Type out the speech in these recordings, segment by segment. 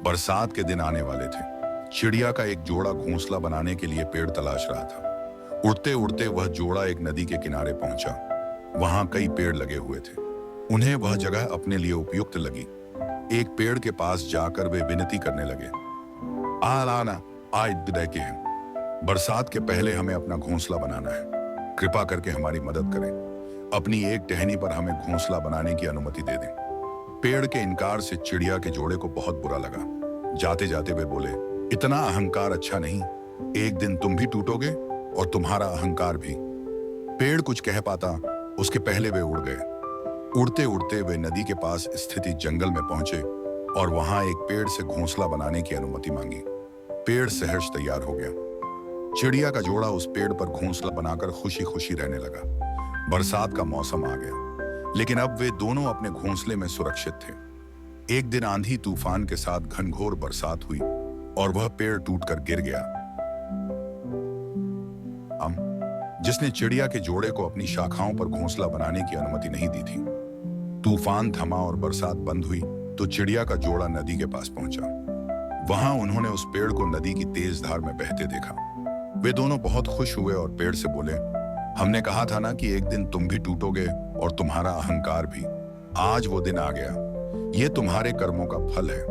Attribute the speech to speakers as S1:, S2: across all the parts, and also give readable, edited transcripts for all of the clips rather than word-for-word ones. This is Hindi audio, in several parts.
S1: बरसात के दिन आने वाले थे। चिड़िया का एक जोड़ा घोंसला बनाने के लिए पेड़ तलाश रहा था। उड़ते उड़ते वह जोड़ा एक नदी के किनारे पहुंचा। वहां कई पेड़ लगे हुए थे। उन्हें वह जगह अपने लिए उपयुक्त लगी। एक पेड़ के पास जाकर वे विनती करने लगे, आना आए विदाई के हैं। बरसात के पहले हमें अपना घोंसला बनाना है। कृपा करके हमारी मदद करें। अपनी एक टहनी पर हमें घोंसला बनाने की अनुमति दे दें। पेड़ के इनकार से चिड़िया के जोड़े को बहुत बुरा लगा। जाते जाते वे बोले, इतना अहंकार अच्छा नहीं। एक दिन तुम भी टूटोगे और तुम्हारा अहंकार भी। पेड़ कुछ कह पाता उसके पहले वे उड़ गए। उड़ते उड़ते वे नदी के पास स्थित जंगल में पहुंचे और वहां एक पेड़ से घोंसला बनाने की अनुमति मांगी। पेड़ सहर्ष तैयार हो गया। चिड़िया का जोड़ा उस पेड़ पर घोंसला बनाकर खुशी खुशी रहने लगा। बरसात का मौसम आ गया, लेकिन अब वे दोनों अपने घोंसले में सुरक्षित थे। एक दिन आंधी तूफान के साथ घनघोर बरसात हुई और वह पेड़ टूटकर गिर गया, जिसने चिड़िया के जोड़े को अपनी शाखाओं पर घोंसला बनाने की अनुमति नहीं दी थी। तूफान थमा और बरसात बंद हुई तो चिड़िया का जोड़ा नदी के पास पहुंचा। वहां उन्होंने उस पेड़ को नदी की तेज धार में बहते देखा। वे दोनों बहुत खुश हुए और पेड़ से बोले, हमने कहा था ना कि एक दिन तुम भी टूटोगे और तुम्हारा अहंकार भी। आज वो दिन आ गया। ये तुम्हारे कर्मों का फल है।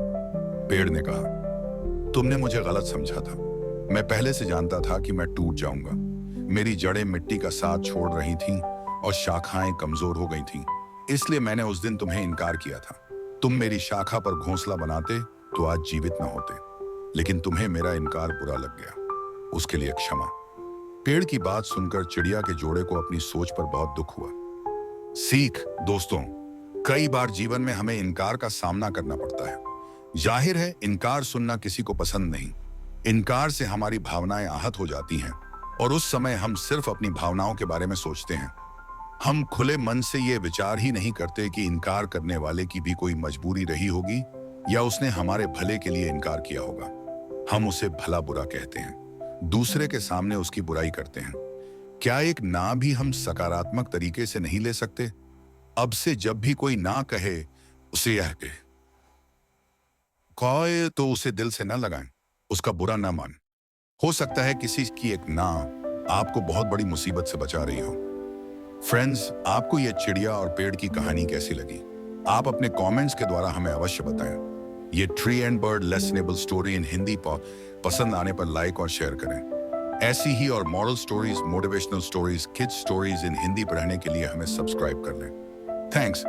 S1: पेड़ ने कहा, तुमने मुझे गलत समझा था। मैं पहले से जानता था कि मैं टूट जाऊंगा। मेरी जड़ें मिट्टी का साथ छोड़ रही थीं और शाखाएं कमजोर हो गई थीं। इसलिए मैंने उस दिन तुम्हें इनकार किया था। तुम मेरी शाखा पर घोंसला बनाते तो आज जीवित न होते, लेकिन तुम्हें मेरा इनकार बुरा लग गया। उसके लिए क्षमा। पेड़ की बात सुनकर चिड़िया के जोड़े को अपनी सोच पर बहुत दुख हुआ। सीख दोस्तों, कई बार जीवन में हमें इनकार का सामना करना पड़ता है। जाहिर है, इनकार सुनना किसी को पसंद नहीं। इनकार से हमारी भावनाएं आहत हो जाती हैं और उस समय हम सिर्फ अपनी भावनाओं के बारे में सोचते हैं। हम खुले मन से ये विचार ही नहीं करते कि इनकार करने वाले की भी कोई मजबूरी रही होगी या उसने हमारे भले के लिए इनकार किया होगा। हम उसे भला बुरा कहते हैं, दूसरे के सामने उसकी बुराई करते हैं। क्या एक ना भी हम सकारात्मक तरीके से नहीं ले सकते? अब से जब भी कोई ना कहे, उसे यह कहे तो उसे दिल से न लगाएं, उसका बुरा ना मान। हो सकता है किसी की एक ना आपको बहुत बड़ी मुसीबत से बचा रही हो। फ्रेंड्स, आपको यह चिड़िया और पेड़ की कहानी कैसी लगी? आप अपने कमेंट्स के द्वारा हमें अवश्य बताएं। ये ट्री एंड बर्ड लेसनेबल स्टोरी इन हिंदी पसंद आने पर लाइक और शेयर करें। ऐसी ही और moral stories, motivational stories, kids stories in Hindi पढ़ने के लिए हमें सब्सक्राइब कर लें। थैंक्स।